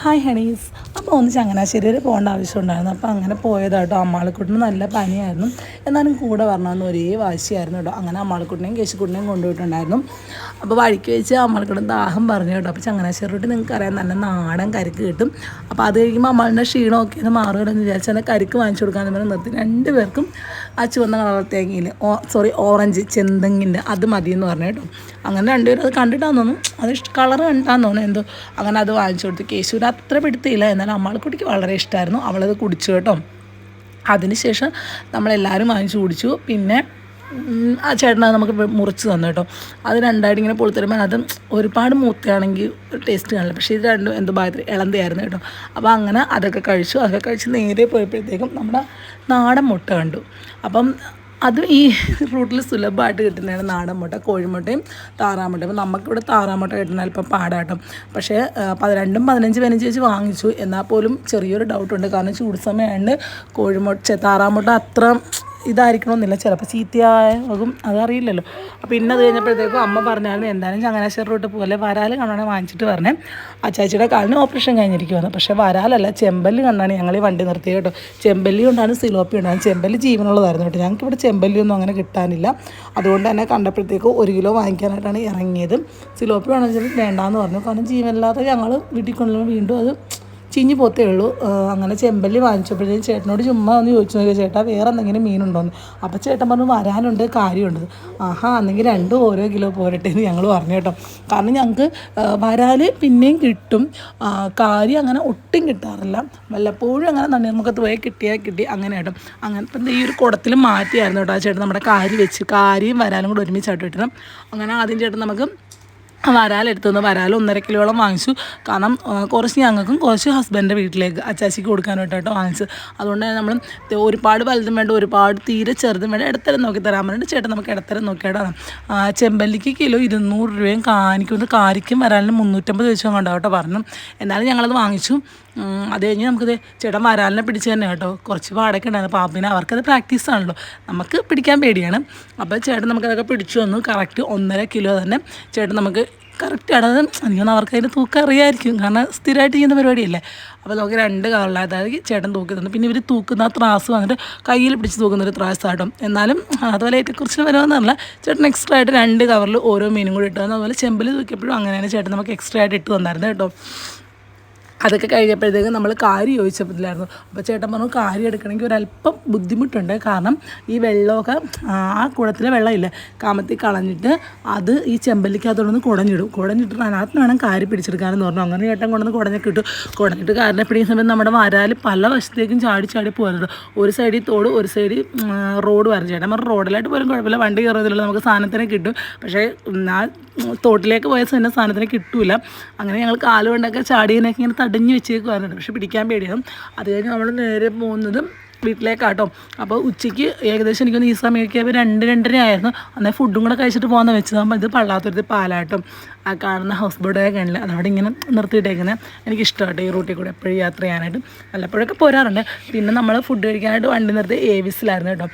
Hi Honey's. അപ്പോൾ ഒന്ന് ചങ്ങനാശ്ശേരി വരെ പോകേണ്ട ആവശ്യമുണ്ടായിരുന്നു. അപ്പോൾ അങ്ങനെ പോയതാട്ടോ. അമ്മാളിക്കുട്ടിന് നല്ല പനിയായിരുന്നു, എന്നാലും കൂടെ വരണമെന്ന് ഒരേ വാശിയായിരുന്നു കേട്ടോ. അങ്ങനെ അമ്മാളിക്കുട്ടിനെയും കേശുക്കുട്ടിനെയും കൊണ്ടുപോയിട്ടുണ്ടായിരുന്നു. അപ്പോൾ വഴിക്ക് വെച്ച് അമ്മാളിക്കുട്ടൻ ദാഹം പറഞ്ഞു കേട്ടോ. അപ്പോൾ ചങ്ങനാശ്ശേരി റൂട്ട് നിങ്ങൾക്കറിയാം, നല്ല നാടൻ കരിക്ക് കിട്ടും. അപ്പോൾ അത് കഴിക്കുമ്പോൾ അമ്മാളിൻ്റെ ക്ഷീണമൊക്കെ ഒന്ന് മാറുകയെന്ന് വിചാരിച്ചാൽ കരിക്ക് വാങ്ങിച്ചു കൊടുക്കാമെന്ന് പറഞ്ഞ് നിർത്തി. രണ്ടുപേർക്കും ആ ചുവന്ന കളർ തേങ്ങയിൽ ഓറഞ്ച് ചെന്തെങ്ങിൻ്റെ അത് മതിയെന്ന് പറഞ്ഞു കേട്ടോ. അങ്ങനെ രണ്ടുപേരും അത് കണ്ടിട്ടാന്ന് തോന്നുന്നു, അത് കളർ കണ്ടിട്ടാന്ന് തോന്നുന്നു എന്തോ. അങ്ങനെ അത് വാങ്ങിച്ചു കൊടുത്തു. കേശുവിന് അത്ര പിടുത്തില്ല, എന്നാലും അമ്മാളിക്കുട്ടിക്ക് വളരെ ഇഷ്ടമായിരുന്നു. അവളത് കുടിച്ചു കേട്ടോ. അതിനുശേഷം നമ്മളെല്ലാവരും വാങ്ങിച്ചു കുടിച്ചു. പിന്നെ ആ ചേട്ടനത് നമുക്ക് മുറിച്ച് തന്നു കേട്ടോ. അത് രണ്ടായിട്ട് ഇങ്ങനെ പൊളിത്തരുമ്പോൾ അത് ഒരുപാട് മൂത്തയാണെങ്കിൽ ടേസ്റ്റ് കാണില്ല. പക്ഷേ ഇത് രണ്ടും എന്തോ ഭാഗത്തിൽ ഇളന്തയായിരുന്നു കേട്ടോ. അപ്പോൾ അങ്ങനെ അതൊക്കെ കഴിച്ച് നേരെ പോയപ്പോഴത്തേക്കും നമ്മുടെ നാടൻ മുട്ട കണ്ടു. അപ്പം അതും ഈ റൂട്ടിൽ സുലഭമായിട്ട് കിട്ടുന്നതാണ് നാടൻ മുട്ട, കോഴിമുട്ടയും താറാമുട്ടയും. അപ്പോൾ നമുക്കിവിടെ താറാമുട്ട കിട്ടുന്ന അല്പം പാടാട്ടോ. പക്ഷേ 15 വെച്ച് വാങ്ങിച്ചു. എന്നാൽ പോലും ചെറിയൊരു ഡൗട്ടുണ്ട്. കാരണം ചൂട് സമയമായതുകൊണ്ട് താറാമുട്ട അത്ര ഇതായിരിക്കണമെന്നില്ല, ചിലപ്പോൾ ചീത്തയാകും, അതറിയില്ലല്ലോ. അപ്പോൾ പിന്നെ അത് കഴിഞ്ഞപ്പോഴത്തേക്കും അമ്മ പറഞ്ഞായിരുന്നു എന്തായാലും ചങ്ങനാശ്ശേരി റൂട്ട് പോലെ വരാൽ കണ്ണാണ് വാങ്ങിച്ചിട്ട് പറഞ്ഞേ. അച്ചാച്ചിയുടെ കാലിന് ഓപ്പറേഷൻ കഴിഞ്ഞിരിക്കുവാണ്. പക്ഷേ വരാലല്ല, ചെമ്പല്ലി കണ്ണാണ് ഞങ്ങൾ ഈ വണ്ടി നിർത്തിയത് കേട്ടോ. ചെമ്പല്ലി ഉണ്ടാകും, സിലോപ്പി ഉണ്ടാകും. ചെമ്പല്ലി ജീവനുള്ളതായിരുന്നു കേട്ടോ. ഞങ്ങൾക്കിവിടെ ചെമ്പല്ലിയൊന്നും അങ്ങനെ കിട്ടാനില്ല. അതുകൊണ്ട് തന്നെ കണ്ടപ്പോഴത്തേക്കും 1 കിലോ വാങ്ങിക്കാനായിട്ടാണ് ഇറങ്ങിയത്. സിലോപ്പി വേണമെന്ന് വേണ്ടാന്ന് പറഞ്ഞു. കാരണം ജീവനില്ലാതെ ഞങ്ങൾ വീട്ടിൽ കൊണ്ടുവന്ന് വീണ്ടും അത് ചീഞ്ഞ് പോത്തേ ഉള്ളൂ. അങ്ങനെ ചെമ്പല്ലി വാങ്ങിച്ചപ്പോഴത്തേക്കും ചേട്ടനോട് ചുമ്മാ ഒന്ന് ചോദിച്ചു നോക്കിയാൽ ചേട്ടാ വേറെ എന്തെങ്കിലും മീനുണ്ടോയെന്ന്. അപ്പോൾ ചേട്ടൻ പറഞ്ഞു വരാനുണ്ട്, കാര്യമുണ്ട്. എന്നെങ്കിൽ 2 ഓരോ കിലോ പോരട്ടെ എന്ന് ഞങ്ങൾ പറഞ്ഞു കേട്ടോ. കാരണം ഞങ്ങൾക്ക് വരാൽ പിന്നെയും കിട്ടും, കാരി അങ്ങനെ ഒട്ടും കിട്ടാറില്ല. വല്ലപ്പോഴും അങ്ങനെ തണ്ണീർമുഖത്ത് പോയി കിട്ടി അങ്ങനെ കേട്ടോ. അങ്ങനെ ഇപ്പം ഈ ഒരു കുടത്തിൽ മാറ്റിയായിരുന്നു കേട്ടോ ആ ചേട്ടൻ നമ്മുടെ കാരിയും വരാലും കൂടെ ഒരുമിച്ചായിട്ട് കിട്ടണം. അങ്ങനെ ആദ്യം ചേട്ടൻ നമുക്ക് വരാലെടുത്തുനിന്ന് വരാൽ 1.5 കിലോളം വാങ്ങിച്ചു. കാരണം കുറച്ച് ഞങ്ങൾക്കും കുറച്ച് ഹസ്ബൻഡിൻ്റെ വീട്ടിലേക്ക് അച്ചാച്ചിക്ക് കൊടുക്കാനായിട്ടോ വാങ്ങിച്ചു. അതുകൊണ്ട് തന്നെ നമ്മൾ ഒരുപാട് വലുതും വേണ്ട, ഒരുപാട് തീരെ ചെറുതും വേണ്ട, ഇടത്തരം നോക്കി തരാൻ പറഞ്ഞിട്ട് ചേട്ടൻ നമുക്ക് ഇടത്തരം നോക്കിയിടാം. ചെമ്പല്ലിക്ക് കിലോ 200 രൂപയും കാരിക്കും വരാലിന് 350 വെച്ചും കൊണ്ടാവും കേട്ടോ പറഞ്ഞു. എന്നാലും ഞങ്ങളത് വാങ്ങിച്ചു. അത് കഴിഞ്ഞ് നമുക്കത് ചേട്ടൻ വരാലിനെ പിടിച്ച് തന്നെ കേട്ടോ. കുറച്ച് പാടൊക്കെ ഉണ്ടായിരുന്നു. പാമ്പിനെ അവർക്കത് പ്രാക്ടീസാണല്ലോ, നമുക്ക് പിടിക്കാൻ പേടിയാണ്. അപ്പോൾ ചേട്ടൻ നമുക്കതൊക്കെ പിടിച്ചു വന്നു. കറക്റ്റ് 1.5 കിലോ തന്നെ ചേട്ടൻ നമുക്ക് കറക്റ്റാണ്. അത് എനിക്കൊന്ന് അവർക്ക് അതിന് തൂക്കം അറിയാമായിരിക്കും, കാരണം സ്ഥിരമായിട്ട് ചെയ്യുന്ന പരിപാടിയല്ലേ. അപ്പോൾ നമുക്ക് 2 കവറിലായതായത് ചേട്ടൻ തൂക്കി തന്നു. പിന്നെ ഇവർ തൂക്കുന്ന ത്രാസ് വന്നിട്ട് കയ്യിൽ പിടിച്ച് തൂക്കുന്നൊരു ത്രാസാട്ടോ. എന്നാലും അതുപോലെ ഏറ്റക്കുറിച്ച് വരുമെന്നല്ല, ചേട്ടൻ എക്സ്ട്രാ ആയിട്ട് 2 കവറിൽ ഓരോ മീനും കൂടി ഇട്ടു തന്നു. അതുപോലെ ചെമ്പിൽ തൂക്കിയപ്പോഴും അങ്ങനെയാണ് ചേട്ടൻ നമുക്ക് എക്സ്ട്രാ ആയിട്ട് ഇട്ട് തന്നായിരുന്നു കേട്ടോ. അതൊക്കെ കഴിഞ്ഞപ്പോഴത്തേക്കും നമ്മൾ കാരി ചോദിച്ചപ്പോഴായിരുന്നു. അപ്പോൾ ചേട്ടൻ പറഞ്ഞു കാരി എടുക്കണമെങ്കിൽ ഒരല്പം ബുദ്ധിമുട്ടുണ്ട്. കാരണം ഈ വെള്ളമൊക്കെ ആ കുളത്തിലെ വെള്ളമില്ലേ കാമത്തിൽ കളഞ്ഞിട്ട് അത് ഈ ചെമ്പല്ലിക്കകത്തോടൊന്ന് കുടഞ്ഞിട്ടിട്ട് അതിനകത്ത് വേണം കാരി പിടിച്ചെടുക്കാനെന്ന് പറഞ്ഞു. അങ്ങനെ ചേട്ടൻ കൊണ്ടുവന്ന് കുടഞ്ഞിട്ട് കാരിനെ പിടിക്കുന്ന സമയത്ത് നമ്മുടെ വരാൽ പല വശത്തേക്കും ചാടി പോരുന്നുണ്ട്. ഒരു സൈഡിൽ തോട്, ഒരു സൈഡിൽ റോഡ് വരും. ചേട്ടൻ പറഞ്ഞു റോഡിലായിട്ട് പോലും കുഴപ്പമില്ല, വണ്ടി കയറുന്നതിലുള്ള നമുക്ക് സാധനത്തിനെ കിട്ടും. പക്ഷേ ആ തോട്ടിലേക്ക് പോയ സാധനത്തിന് കിട്ടൂല. അങ്ങനെ ഞങ്ങൾ കാലുകൊണ്ടൊക്കെ ചാടിയതിനൊക്കെ ഇങ്ങനെ തടഞ്ഞു വെച്ചേക്കുമായിരുന്നു. പക്ഷെ പിടിക്കാൻ പേടിയാണ്. അത് കഴിഞ്ഞ് നമ്മൾ നേരെ പോകുന്നതും വീട്ടിലേക്കാട്ടോ. അപ്പോൾ ഉച്ചയ്ക്ക് ഏകദേശം എനിക്കൊന്ന് ഈ സമയമൊക്കെ 2-2:30 ആയിരുന്നു. അന്നേ ഫുഡും കൂടെ കഴിച്ചിട്ട് പോകുന്ന വെച്ചതാകുമ്പോൾ ഇത് പള്ളാത്തുരുത്തി പാലാട്ടും ആ കാണുന്ന ഹൗസ് ബോട്ടൊക്കെ കണ്ടില്ല, അതവിടെ ഇങ്ങനെ നിർത്തിയിട്ടേക്കുന്നത് എനിക്കിഷ്ടമാട്ടോ. ഈ റൂട്ടിൽ കൂടെ എപ്പോഴും യാത്ര ചെയ്യാനായിട്ട് വല്ലപ്പോഴൊക്കെ പോരാറുണ്ട്. പിന്നെ നമ്മൾ ഫുഡ് കഴിക്കാനായിട്ട് വണ്ടി നിർത്തി ഏവിസിലായിരുന്നു കേട്ടോ.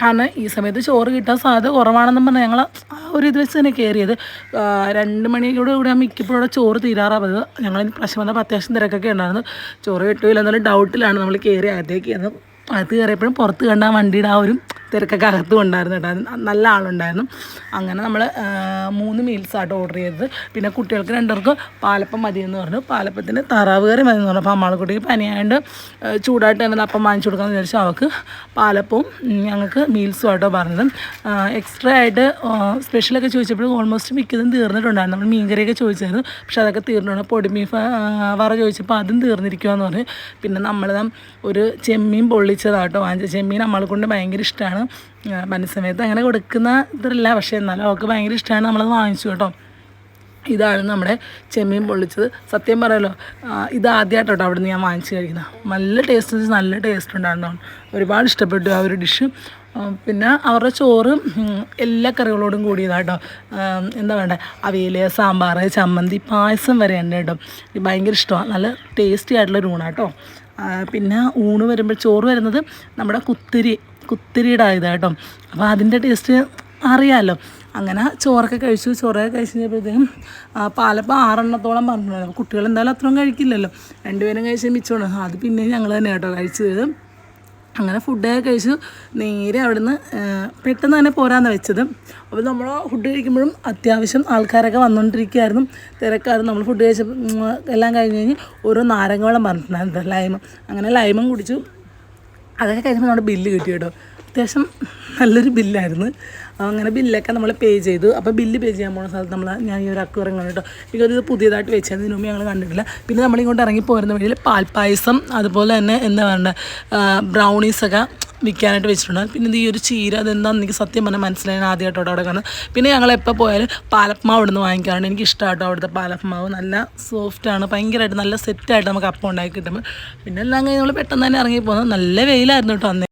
കാരണം ഈ സമയത്ത് ചോറ് കിട്ടാൻ സാധ്യത കുറവാണെന്നും പറഞ്ഞാൽ ഞങ്ങൾ ആ ഒരു ഇത് വെച്ച് തന്നെ കയറിയത്. 2 മണിയോട് കൂടെ മിക്കപ്പോഴും ഇവിടെ ചോറ് തീരാറാവുന്നത്. ഞങ്ങൾ പ്രാവശ്യം വന്നപ്പോൾ അത്യാവശ്യം തിരക്കൊക്കെ ഉണ്ടായിരുന്നു. ചോറ് കിട്ടില്ല എന്നുള്ള ഡൗട്ടിലാണ് നമ്മൾ കയറി അകത്തേക്ക്. അകത്ത് കയറിയപ്പോഴും പുറത്ത് കണ്ട വണ്ടിയുടെ ആ ഒരു തിരക്കൊക്കെ അകത്തും ഉണ്ടായിരുന്നു കേട്ടോ. നല്ല ആളുണ്ടായിരുന്നു. അങ്ങനെ നമ്മൾ 3 മീൽസായിട്ട് ഓർഡർ ചെയ്തത്. പിന്നെ കുട്ടികൾക്ക് 2 പാലപ്പം മതിയെന്ന് പറഞ്ഞു. പാലപ്പത്തിന് താറാവ് കറി മതിയെന്ന് പറഞ്ഞു. അപ്പോൾ അമ്മാളിക്കുട്ടിക്ക് പനിയായതുകൊണ്ട് ചൂടായിട്ട് തന്നെ അപ്പം വാങ്ങിച്ചു കൊടുക്കാമെന്ന് വിചാരിച്ചു. അവൾക്ക് പാലപ്പവും ഞങ്ങൾക്ക് മീൽസും ആയിട്ടോ പറഞ്ഞത്. എക്സ്ട്രാ ആയിട്ട് സ്പെഷ്യലൊക്കെ ചോദിച്ചപ്പോഴും ഓൾമോസ്റ്റ് മിക്കതും തീർന്നിട്ടുണ്ടായിരുന്നു. നമ്മൾ മീൻകറിയൊക്കെ ചോദിച്ചായിരുന്നു, പക്ഷെ അതൊക്കെ തീർന്നിട്ടുണ്ട്. പൊടി ബീഫ് വറ ചോദിച്ചപ്പോൾ അതും തീർന്നിരിക്കുമെന്ന് പറഞ്ഞു. പിന്നെ നമ്മൾ ഒരു ചെമ്മീൻ പൊള്ളിച്ചതാട്ടോ വാങ്ങിച്ചത്. ചെമ്മീൻ അമ്മാളിക്കൊണ്ട് ഭയങ്കര ഇഷ്ടമാണ്. മനസ്സമയത്ത് അങ്ങനെ കൊടുക്കുന്ന ഇതല്ല, പക്ഷേ എന്നാലും അവൾക്ക് ഭയങ്കര ഇഷ്ടമാണ്. നമ്മളത് വാങ്ങിച്ചു കേട്ടോ. ഇതാണ് നമ്മുടെ ചെമ്മീൻ പൊള്ളിച്ചത്. സത്യം പറയാലോ, ഇത് ആദ്യമായിട്ടോ അവിടെ നിന്ന് ഞാൻ വാങ്ങിച്ച് കഴിക്കുന്നത്. നല്ല ടേസ്റ്റ് ഉണ്ടായിരുന്നു. ഒരുപാട് ഇഷ്ടപ്പെട്ടു ആ ഒരു ഡിഷ്. പിന്നെ അവരുടെ ചോറ് എല്ലാ കറികളോടും കൂടിയതാട്ടോ. എന്താ വേണ്ടേ, അവിയൽ, സാമ്പാർ, ചമ്മന്തി, പായസം വരെ ഉണ്ട് കേട്ടോ. ഇത് ഭയങ്കര ഇഷ്ടമാണ്. നല്ല ടേസ്റ്റി ആയിട്ടുള്ളൊരു ഊണാട്ടോ. പിന്നെ ഊണ് വരുമ്പോൾ ചോറ് വരുന്നത് നമ്മുടെ കുത്തിരിയുടെ ഇതാണ് കേട്ടോ. അപ്പോൾ അതിൻ്റെ ടേസ്റ്റ് അറിയാമല്ലോ. അങ്ങനെ ചോറൊക്കെ കഴിച്ചപ്പോഴത്തേക്കും പാലപ്പം 6 എണ്ണത്തോളം പറഞ്ഞിട്ടുണ്ടായിരുന്നു. കുട്ടികൾ എന്തായാലും അത്രയും കഴിക്കില്ലല്ലോ, 2 പേരും കഴിച്ച് മിച്ചമാണ്. അത് പിന്നെ ഞങ്ങൾ തന്നെ കേട്ടോ കഴിച്ചത്. അങ്ങനെ ഫുഡൊക്കെ കഴിച്ചു നേരെ അവിടുന്ന് പെട്ടെന്ന് തന്നെ പോരാന്ന് വെച്ചത്. അപ്പോൾ നമ്മൾ ഫുഡ് കഴിക്കുമ്പോഴും അത്യാവശ്യം ആൾക്കാരൊക്കെ വന്നുകൊണ്ടിരിക്കുകയായിരുന്നു, തിരക്കായിരുന്നു. നമ്മൾ ഫുഡ് കഴിച്ചപ്പോൾ എല്ലാം കഴിഞ്ഞ് ഓരോ നാരങ്ങ വെള്ളം പറഞ്ഞിട്ടുണ്ടായിരുന്നു, ലൈമ്. അങ്ങനെ ലൈമും കുടിച്ചു. അതൊക്കെ കഴിഞ്ഞപ്പോൾ നമ്മുടെ ബില്ല് കിട്ടി കേട്ടോ. അത്യാവശ്യം നല്ലൊരു ബില്ലായിരുന്നു. അങ്ങനെ ബില്ലൊക്കെ നമ്മൾ പേ ചെയ്തു. അപ്പോൾ ബില്ല് പേ ചെയ്യാൻ പോകുന്ന സ്ഥലത്ത് ഞാൻ ഈ ഒരു അക്വറിയം കണ്ടു കേട്ടോ. എനിക്കത് പുതിയതായിട്ട് വെച്ചത്, ഇതിനു മുമ്പ് ഞങ്ങൾ കണ്ടിട്ടില്ല. പിന്നെ നമ്മളിങ്ങോട്ട് ഇറങ്ങി പോരുന്ന വഴിയിൽ പാൽപ്പായസം, അതുപോലെ തന്നെ എന്താ പറയുക ബ്രൗണീസൊക്കെ വിൽക്കാനായിട്ട് വെച്ചിട്ടുണ്ട്. പിന്നെ ഇത് ഈ ഒരു ചീര, അതെന്താണെന്ന് എനിക്ക് സത്യം പറഞ്ഞാൽ മനസ്സിലായി, ആദ്യമായിട്ടോ അവിടെ കാണുന്നത്. പിന്നെ ഞങ്ങൾ എപ്പോൾ പോയാലും പാലപ്പമാവ് അവിടെ നിന്ന് വാങ്ങിക്കാറുണ്ട്. എനിക്ക് ഇഷ്ടമായിട്ടോ അവിടുത്തെ പാലപ്പമാവ്, നല്ല സോഫ്റ്റാണ്, ഭയങ്കരമായിട്ട് നല്ല സെറ്റായിട്ട് നമുക്ക് അപ്പം ഉണ്ടാക്കി കിട്ടുമ്പോൾ. പിന്നെ എല്ലാം കഴിഞ്ഞ് നമ്മൾ പെട്ടെന്ന് തന്നെ ഇറങ്ങി പോകുന്നത്. നല്ല വെയിലായിരുന്നു കേട്ടോ അന്ന്.